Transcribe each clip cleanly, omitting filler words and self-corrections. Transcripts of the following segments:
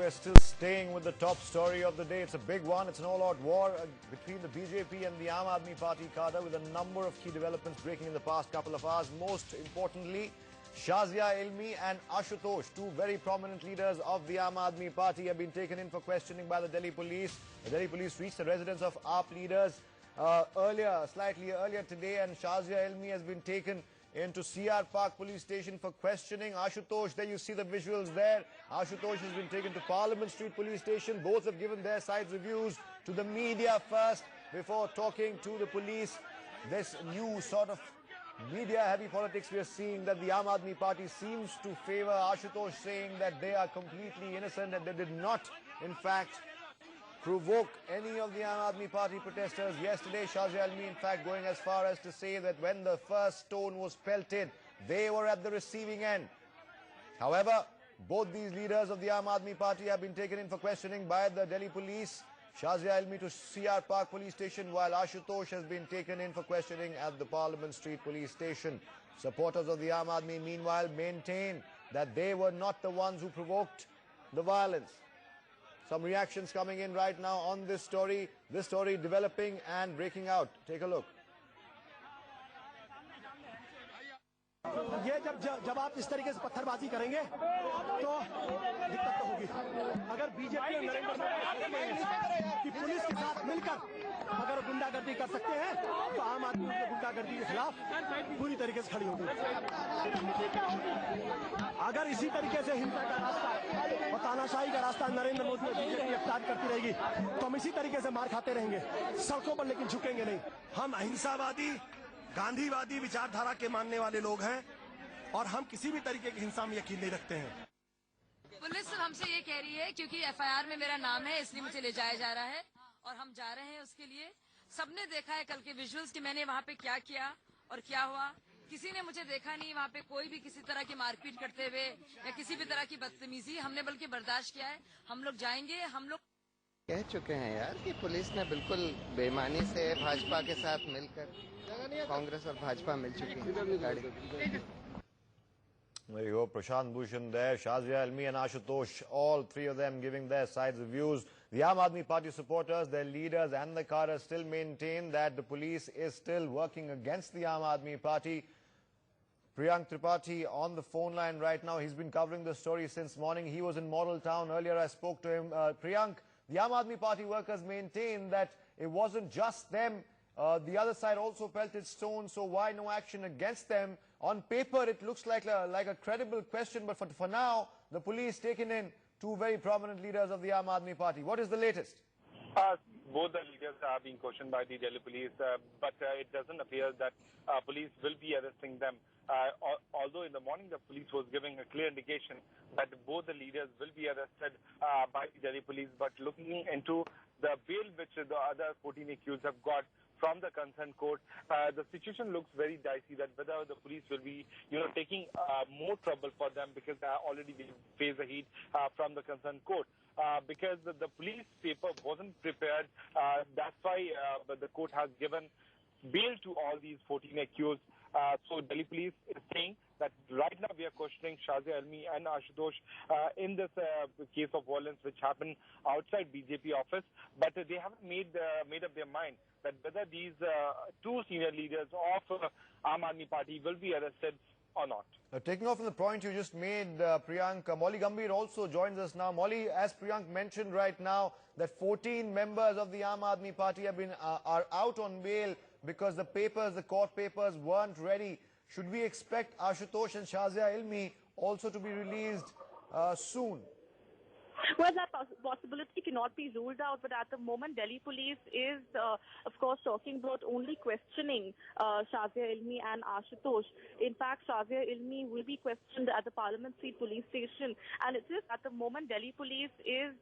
we're still staying with the top story of the day. It's a big one. It's an all-out war between the BJP and the Aam Aadmi Party cadre, with a number of key developments breaking in the past couple of hours. Most importantly, Shazia Ilmi and Ashutosh, two very prominent leaders of the Aam Aadmi Party, have been taken in for questioning by the Delhi police. The Delhi police reached the residence of AAP leaders slightly earlier today, and Shazia Ilmi has been taken into CR Park police station for questioning. Ashutosh, there you see the visuals there. Ashutosh has been taken to Parliament Street police station. Both have given their sides reviews to the media first before talking to the police. This new sort of media-heavy politics we are seeing, that the Aam Aadmi Party seems to favor. Ashutosh saying that they are completely innocent and they did not, in fact, provoke any of the Aam Aadmi Party protesters yesterday. Shazia Ilmi, in fact, going as far as to say that when the first stone was pelted, they were at the receiving end. However, both these leaders of the Aam Aadmi Party have been taken in for questioning by the Delhi police. Shazia Ilmi to CR Park police station, while Ashutosh has been taken in for questioning at the Parliament Street police station. Supporters of the Aam Aadmi, meanwhile, maintain that they were not the ones who provoked the violence. Some reactions coming in right now on this story developing and breaking out. Take a look. ये जब आप इस तरीके से पत्थरबाजी करेंगे तो दिक्कत तो होगी। अगर बीजेपी और नरेंद्र मोदी की पुलिस के साथ मिलकर अगर गुंडागर्दी कर सकते हैं तो आम आदमी उनके गुंडागर्दी के खिलाफ पूरी तरीके से खड़ी होगी। अगर इसी तरीके से हिंसा का रास्ता और तानाशाही का रास्ता नरेंद्र मोदी और बीजेपी अख्तियार करती रहेगी तो हम इसी तरीके से मार खाते रहेंगे सड़कों पर, लेकिन झुकेंगे नहीं। हम अहिंसावादी गांधीवादी विचारधारा के मानने वाले लोग हैं और हम किसी भी तरीके की हिंसा में यकीन नहीं रखते हैं। पुलिस हमसे ये कह रही है क्योंकि एफआईआर में मेरा नाम है, इसलिए मुझे ले जाया जा रहा है और हम जा रहे हैं उसके लिए। सबने देखा है कल के विजुअल्स कि मैंने वहाँ पे क्या किया और क्या हुआ। किसी ने मुझे देखा नहीं वहाँ पे कोई भी किसी तरह की मारपीट करते हुए या किसी भी तरह की बदतमीजी हमने बल्कि बर्दाश्त किया है। हम लोग जाएंगे, हम लोग कह चुके हैं यार कि पुलिस ने बिल्कुल बेईमानी से भाजपा के साथ मिलकर, कांग्रेस और भाजपा मिल चुकी है। There you go, Prashant Bhushan there, Shazia Ilmi and Ashutosh, all three of them giving their sides of views. The Aam Aadmi Party supporters, their leaders and the cadre still maintain that the police is still working against the Aam Aadmi Party. Priyank Tripathi on the phone line right now. He's been covering the story since morning. He was in Model Town earlier. I spoke to him. Priyank, the Aam Aadmi Party workers maintain that it wasn't just them. The other side also pelted stones, so why no action against them? On paper, it looks like a credible question, but for now, the police taken in two very prominent leaders of the Aam Aadmi Party. What is the latest? Both the leaders are being questioned by the Delhi police, but it doesn't appear that police will be arresting them. Although in the morning the police was giving a clear indication that both the leaders will be arrested by the Delhi police, but looking into the bail which the other 14 accused have got from the concerned court, the situation looks very dicey, that whether the police will be, taking more trouble for them because they are already face the heat from the concerned court. Because the police paper wasn't prepared, that's why the court has given bail to all these 14 accused. So Delhi police is saying that right now we are questioning Shazia Ilmi and Ashutosh in this case of violence which happened outside BJP office, but they haven't made up their mind that whether these two senior leaders of Aam Aadmi Party will be arrested or not. Taking off from the point you just made, Priyank, Molly Gambhir also joins us now. Molly, as Priyank mentioned right now, that 14 members of the Aam Aadmi Party are out on bail because the court papers weren't ready. Should we expect Ashutosh and Shazia Ilmi also to be released soon? Well, that possibility cannot be ruled out, but at the moment, Delhi police is, of course, talking about only questioning Shazia Ilmi and Ashutosh. In fact, Shazia Ilmi will be questioned at the Parliament Street police station, and it is at the moment Delhi police is,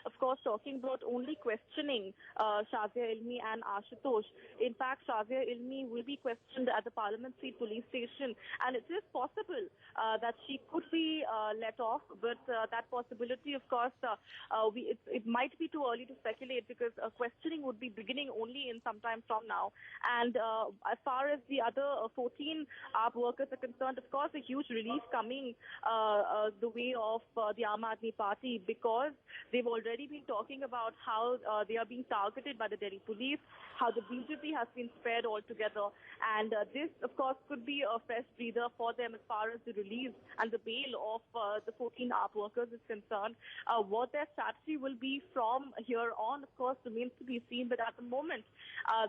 of course, talking about only questioning Shazia Ilmi and Ashutosh. In fact, Shazia Ilmi will be questioned at the Parliament Street police station, and it is possible that she could be let off, but that possibility, of course, course, it might be too early to speculate because questioning would be beginning only in some time from now. And as far as the other 14 AAP workers are concerned, of course, a huge relief coming the way of the Aam Aadmi Party, because they've already been talking about how they are being targeted by the Delhi police, how the BJP has been spared altogether. And this, of course, could be a fresh breather for them as far as the release and the bail of the 14 AAP workers is concerned. What their strategy will be from here on, of course, remains to be seen. But at the moment,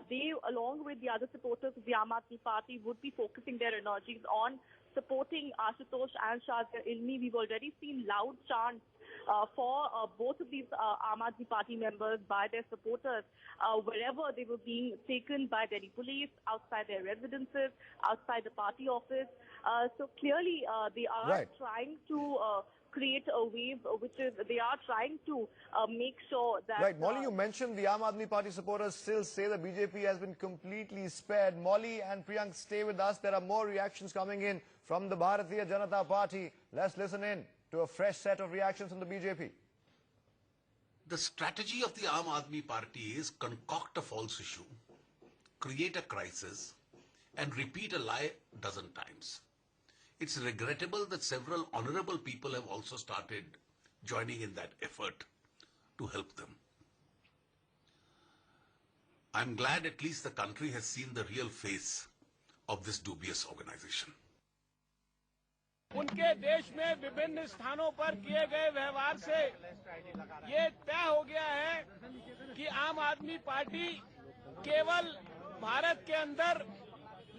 they, along with the other supporters of the Aam Aadmi Party, would be focusing their energies on supporting Ashutosh and Shazia Ilmi. We've already seen loud chants for both of these Aam Aadmi Party members by their supporters wherever they were being taken by Delhi police, outside their residences, outside the party office. So clearly they are trying to create a wave, which is they are trying to make sure that... Right, Molly, you mentioned the Aam Aadmi Party supporters still say the BJP has been completely spared. Molly and Priyank, stay with us. There are more reactions coming in from the Bharatiya Janata Party. Let's listen in to a fresh set of reactions from the BJP. The strategy of the Aam Aadmi Party is concoct a false issue, create a crisis, and repeat a lie a dozen times. It's regrettable that several honorable people have also started joining in that effort to help them. I'm glad at least the country has seen the real face of this dubious organization. उनके देश में विभिन्न स्थानों पर किए गए व्यवहार से ये तय हो गया है कि आम आदमी पार्टी केवल भारत के अंदर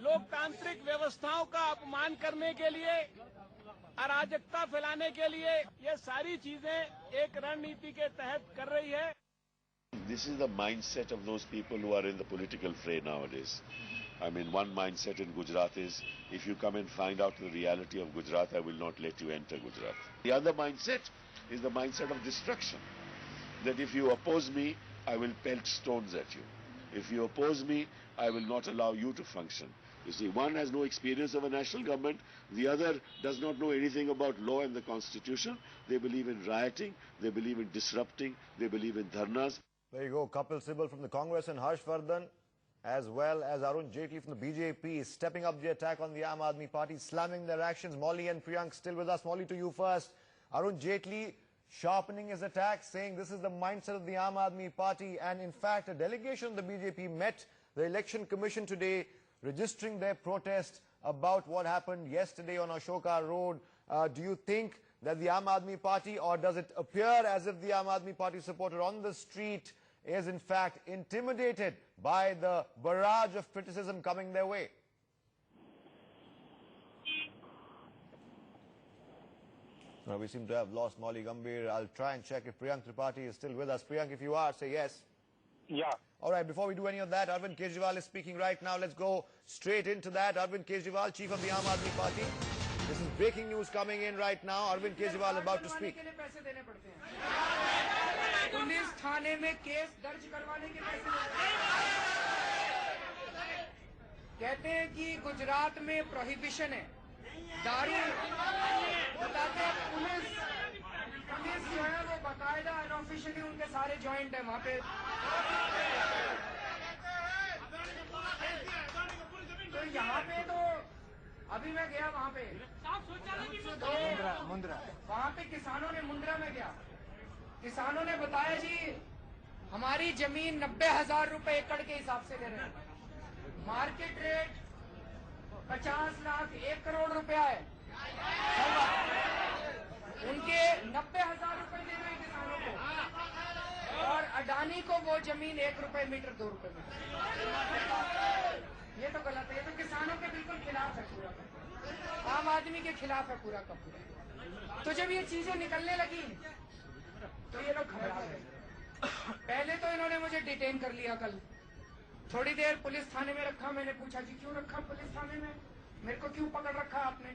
लोकतांत्रिक व्यवस्थाओं का अपमान करने के लिए, अराजकता फैलाने के लिए ये सारी चीजें एक रणनीति के तहत कर रही है. This is the mindset of those people who are in the political fray nowadays. I mean, one mindset in Gujarat is, if you come and find out the reality of Gujarat, I will not let you enter Gujarat. The other mindset is the mindset of destruction. That if you oppose me, I will pelt stones at you. If you oppose me, I will not allow you to function. You see, one has no experience of a national government, the other does not know anything about law and the constitution. They believe in rioting, they believe in disrupting, they believe in dharnas. There you go, Kapil Sibal from the Congress and Harshvardhan, as well as Arun Jaitley from the BJP, stepping up the attack on the Aam Aadmi Party, slamming their actions. Molly and Priyank still with us. Molly, to you first. Arun Jaitley sharpening his attack, saying this is the mindset of the Aam Aadmi Party, and in fact a delegation of the BJP met the Election Commission today, registering their protest about what happened yesterday on Ashoka Road. Do you think that the Aam Aadmi Party, or does it appear as if the Aam Aadmi Party supporter on the street is in fact intimidated by the barrage of criticism coming their way? Now we seem to have lost Molly Gambhir. I'll try and check if Priyank Tripathi is still with us. Priyank, if you are, say yes. Yeah. All right, before we do any of that, Arvind Kejriwal is speaking right now. Let's go straight into that. Arvind Kejriwal, chief of the Aam Aadmi Party. This is breaking news coming in right now. Arvind Kejriwal about to speak. Police थाने में case दर्ज करवाने के पैसे कहते हैं कि गुजरात में प्रोहिबिशन है दारू बताते हैं पुलिस जो है वो बाकायदा अनऑफिशियली उनके सारे जॉइंट है वहाँ पे तो यहाँ पे तो अभी मैं गया वहाँ पे मुंद्रा वहाँ पे किसानों ने मुंद्रा में गया किसानों ने बताया जी हमारी जमीन 90,000 रुपए एकड़ के हिसाब से दे रहे हैं मार्केट रेट 50 लाख 1 करोड़ रुपया है उनके 90,000 रुपए दे रहे हैं किसानों को और अडानी को वो जमीन 1 रुपए मीटर 2 रुपए मीटर ये तो गलत है ये तो किसानों के बिल्कुल खिलाफ है पूरा आम आदमी के खिलाफ है पूरा का पूरा तो जब ये चीजें निकलने लगी तो ये लोग घबरा गए पहले तो इन्होंने मुझे डिटेन कर लिया कल थोड़ी देर पुलिस थाने में रखा मैंने पूछा जी क्यों रखा पुलिस थाने में मेरे को क्यों पकड़ रखा आपने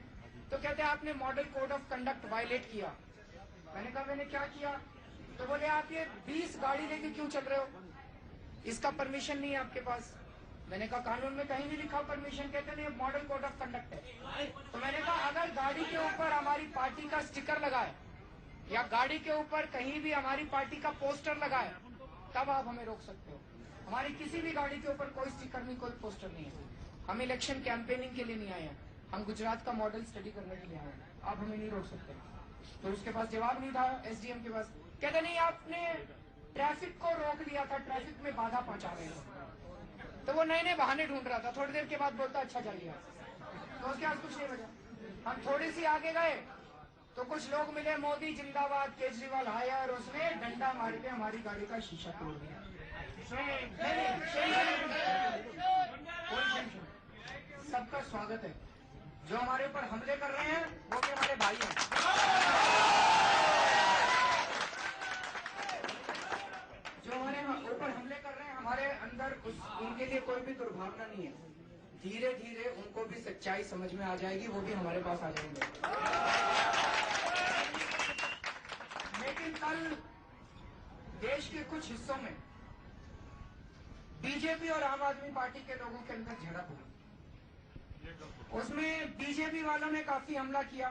तो कहते आपने model code of conduct violate किया मैंने कहा मैंने क्या किया तो बोले आप ये 20 गाड़ी लेके क्यों चल रहे हो इसका परमिशन नहीं है आपके पास मैंने कहा कानून में कहीं नहीं लिखा परमिशन कहते नहीं मॉडल कोड ऑफ कंडक्ट है तो मैंने कहा अगर गाड़ी के ऊपर हमारी पार्टी का स्टिकर लगा है या गाड़ी के ऊपर कहीं भी हमारी पार्टी का पोस्टर लगा है, तब आप हमें रोक सकते हो। हमारी किसी भी गाड़ी के ऊपर कोई स्टिकर नहीं, कोई पोस्टर नहीं है। हम इलेक्शन कैंपेनिंग के लिए नहीं आए हैं, हम गुजरात का मॉडल स्टडी करने के लिए आए हैं। आप हमें नहीं रोक सकते। तो उसके पास जवाब नहीं था एसडीएम के पास, कहते नहीं आपने ट्रैफिक को रोक लिया था, ट्रैफिक में बाधा पहुंचा रहे हो। तो वो नए नए बहाने ढूंढ रहा था। थोड़ी देर के बाद बोलता अच्छा चलिए, तो उसके पास कुछ नहीं बचा। हम थोड़ी सी आगे गए तो कुछ लोग मिले, मोदी जिंदाबाद, केजरीवाल आया और उसने डंडा मार के हमारी गाड़ी का शीशा तोड़ दिया। सबका स्वागत है। जो हमारे ऊपर हमले कर रहे हैं वो भी हमारे भाई हैं। जो हमारे ऊपर हमले कर रहे हैं, हमारे अंदर उनके लिए कोई भी दुर्भावना नहीं है। धीरे धीरे उनको भी सच्चाई समझ में आ जाएगी, वो भी हमारे पास आ जाएंगे। लेकिन कल देश के कुछ हिस्सों में बीजेपी और आम आदमी पार्टी के लोगों के अंदर झड़प हुई। उसमें बीजेपी वालों ने काफी हमला किया,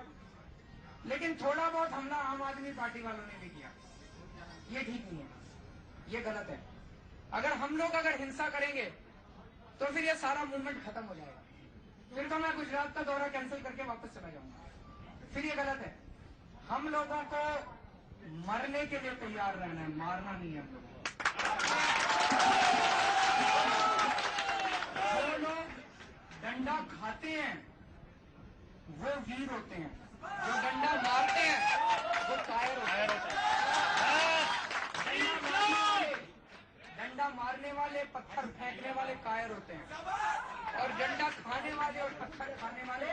लेकिन थोड़ा बहुत हमला आम आदमी पार्टी वालों ने भी किया। ये ठीक नहीं है, ये गलत है। अगर हम लोग हिंसा करेंगे तो फिर ये सारा मूवमेंट खत्म हो जाएगा। फिर तो मैं गुजरात का दौरा कैंसिल करके वापस चला जाऊंगा। फिर ये गलत है। हम लोगों को मरने के लिए तैयार रहना है, मारना नहीं है हम लोगों को। जो लोग डंडा खाते हैं वो वीर होते हैं, जो डंडा मारते हैं वो कायर होते हैं। डंडा मारने वाले, पत्थर फेंकने वाले कायर होते हैं, और डंडा खाने वाले और पत्थर खाने वाले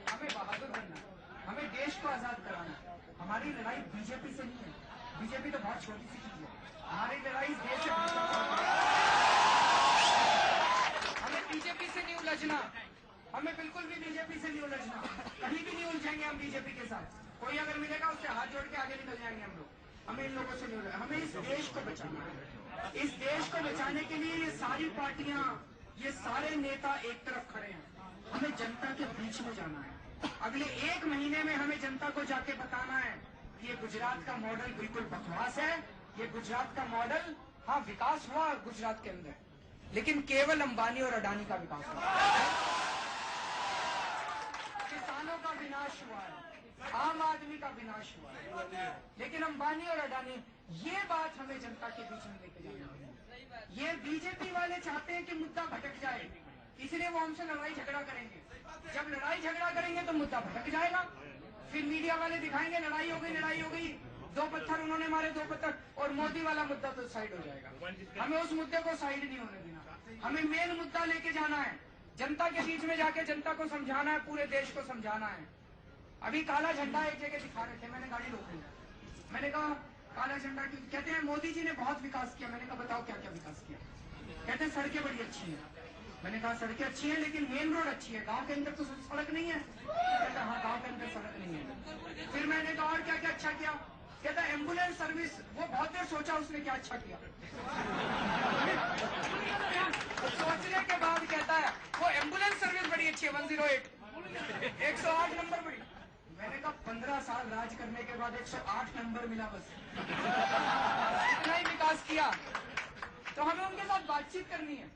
हमें बहादुर बनना है, हमें देश को आजाद कराना है। हमारी लड़ाई बीजेपी से नहीं है। बीजेपी तो बहुत छोटी सी चीज है। हमारी लड़ाई देश से, हमें बीजेपी से नहीं उलझना, हमें बिल्कुल भी बीजेपी से नहीं उलझना। कहीं भी नहीं उलझेंगे हम बीजेपी के साथ। कोई अगर मिलेगा उससे हाथ जोड़ के आगे निकल जाएंगे हम लोग। हमें इन लोगों से नहीं उलझना, हमें इस देश को बचाना है। इस देश को बचाने के लिए ये सारी पार्टियां, ये सारे नेता एक तरफ खड़े हैं। हमें जनता के बीच में जाना है। अगले 1 महीने में हमें जनता को जाके बताना है कि ये गुजरात का मॉडल बिल्कुल बकवास है। ये गुजरात का मॉडल, हाँ विकास हुआ गुजरात के अंदर, लेकिन केवल अंबानी और अडानी का विकास हुआ। किसानों का विनाश हुआ है, आम आदमी का विनाश हुआ है, लेकिन अंबानी और अडानी, ये बात हमें जनता के बीच में लेके जानी है। ये बीजेपी वाले चाहते हैं कि मुद्दा भटक जाए, इसलिए वो हमसे लड़ाई झगड़ा करेंगे। जब लड़ाई झगड़ा करेंगे तो मुद्दा भटक जाएगा। फिर मीडिया वाले दिखाएंगे लड़ाई हो गई, 2 पत्थर उन्होंने मारे, 2 पत्थर, और मोदी वाला मुद्दा तो साइड हो जाएगा। हमें उस मुद्दे को साइड नहीं होने देना। हमें मेन मुद्दा लेके जाना है, जनता के बीच में जाके जनता को समझाना है, पूरे देश को समझाना है। अभी काला झंडा एक जगह दिखा रहे थे, मैंने गाड़ी रोक ली। मैंने कहा काला झंडा क्यों? कहते हैं मोदी जी ने बहुत विकास किया। मैंने कहा बताओ क्या क्या विकास किया? कहते हैं सड़कें बड़ी अच्छी हैं। मैंने कहा सड़कें अच्छी हैं लेकिन मेन रोड अच्छी है, गांव के अंदर तो सड़क नहीं है। कहता हाँ गांव के अंदर सड़क नहीं है। फिर मैंने कहा और क्या क्या अच्छा किया? कहता एम्बुलेंस सर्विस, वो बहुत देर सोचा उसने क्या अच्छा किया। सोचने के बाद कहता है वो एम्बुलेंस सर्विस बड़ी अच्छी है, 108 108 नंबर बड़ी। मैंने कहा 15 साल राज करने के बाद 108 नंबर मिला बस, इतना ही विकास किया। तो हमें उनके साथ बातचीत करनी है,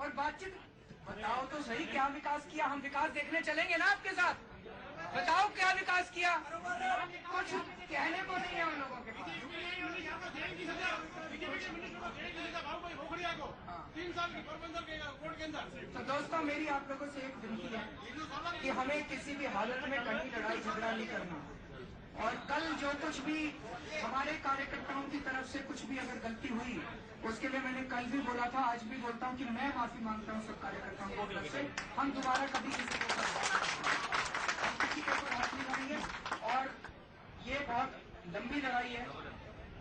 और बातचीत, बताओ तो सही क्या विकास किया। हम विकास देखने चलेंगे ना आपके साथ, बताओ क्या विकास किया। कुछ कहने को नहीं है उन लोगों के पास। 3 साल की पोरबंदर के कोर्ट के अंदर। तो दोस्तों मेरी आप लोगों से एक विनती है कि हमें किसी भी हालत में कहीं लड़ाई झगड़ा नहीं करना। और कल जो कुछ भी हमारे कार्यकर्ताओं की तरफ से कुछ भी अगर गलती हुई, उसके लिए मैंने कल भी बोला था, आज भी बोलता हूं कि मैं माफी मांगता हूं सब कार्यकर्ताओं की तरफ से। हम दोबारा कभी किसी के ऊपर हाथ नहीं मारेंगे। और ये बहुत लंबी लड़ाई है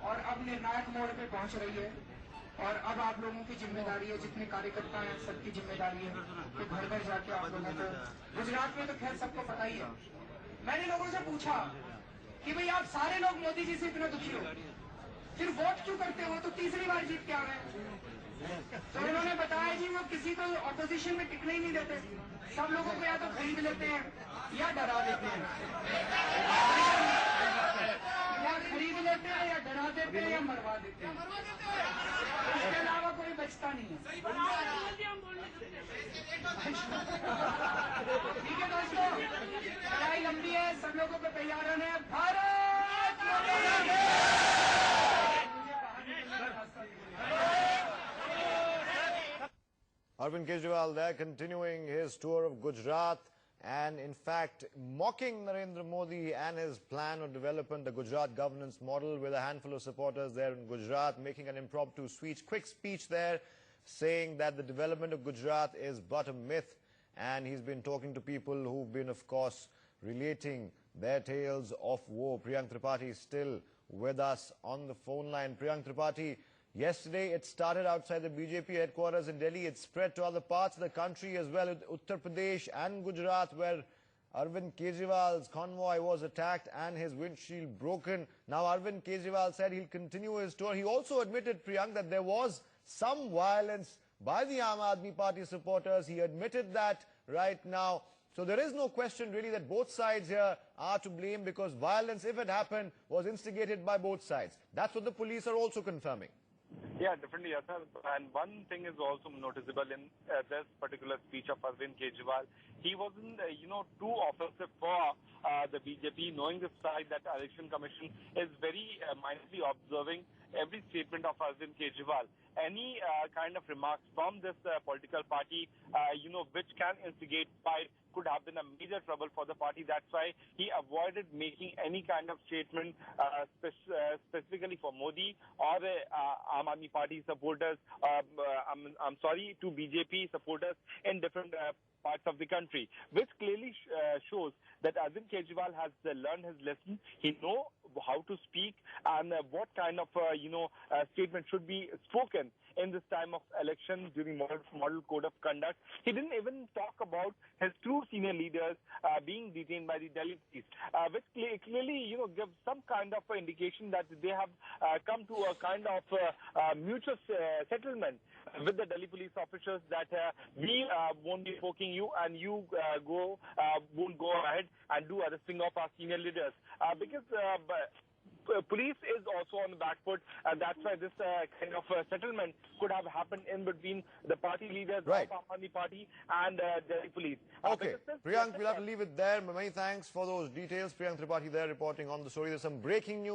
और अब निर्णायक मोड़ पे पहुंच रही है, और अब आप लोगों की जिम्मेदारी है, जितने कार्यकर्ता हैं सबकी जिम्मेदारी है कि घर घर जाके आप लोगों को, गुजरात में तो खैर सबको पता ही है। मैंने लोगों से पूछा कि भाई आप सारे लोग मोदी जी से इतने दुखी हो, फिर वोट क्यों करते हो? तो तीसरी बार जीत के आ गए। तो उन्होंने बताया कि वो किसी को ऑपोजिशन में टिकने ही नहीं देते, सब लोगों को या तो खरीद लेते हैं या डरा देते हैं, या खरीद लेते हैं या डरा देते हैं या मरवा देते हैं, इसके अलावा कोई बचता नहीं है। ठीक है दोस्तों, लड़ाई लंबी है, सब लोगों को तैयार रहना है। भारत माता की Arvind Kejriwal there continuing his tour of Gujarat and in fact mocking Narendra Modi and his plan of developing the Gujarat governance model with a handful of supporters there in Gujarat, making an impromptu speech, quick speech there, saying that the development of Gujarat is but a myth, and he's been talking to people who've been, of course, relating their tales of woe. Priyank Tripathi is still with us on the phone line. Priyank Tripathi, yesterday it started outside the BJP headquarters in Delhi. It spread to other parts of the country as well, Uttar Pradesh and Gujarat, where Arvind Kejriwal's convoy was attacked and his windshield broken. Now Arvind Kejriwal said he'll continue his tour. He also admitted, Priyank, that there was some violence by the Aam Aadmi Party supporters. He admitted that right now. So there is no question really that both sides here are to blame, because violence, if it happened, was instigated by both sides. That's what the police are also confirming. Yeah, definitely, yes, sir. And one thing is also noticeable in this particular speech of Arvind Kejriwal. He wasn't, too offensive for the BJP, knowing the side that Election Commission is very mindfully observing every statement of Arvind Kejriwal. Any kind of remarks from this political party, which can instigate fight, could have been a major trouble for the party. That's why he avoided making any kind of statement specifically for Modi or Aam Aadmi Party supporters, to BJP supporters in different parts of the country, which clearly shows that Arvind Kejriwal has learned his lesson. He knows how to speak and what kind of statement should be spoken in this time of election during model code of conduct. He didn't even talk about his two senior leaders being detained by the Delhi police, which clearly gives some kind of indication that they have come to a kind of mutual settlement with the Delhi police officers, that we won't be poking you and you won't go ahead and do arresting of our senior leaders, because police is also on the back foot, and that's why this kind of settlement could have happened in between the party leaders of Aam Aadmi Party and Delhi police. Okay, Priyank, we'll have to leave it there. Many thanks for those details. Priyank Tripathi there reporting on the story. There's some breaking news.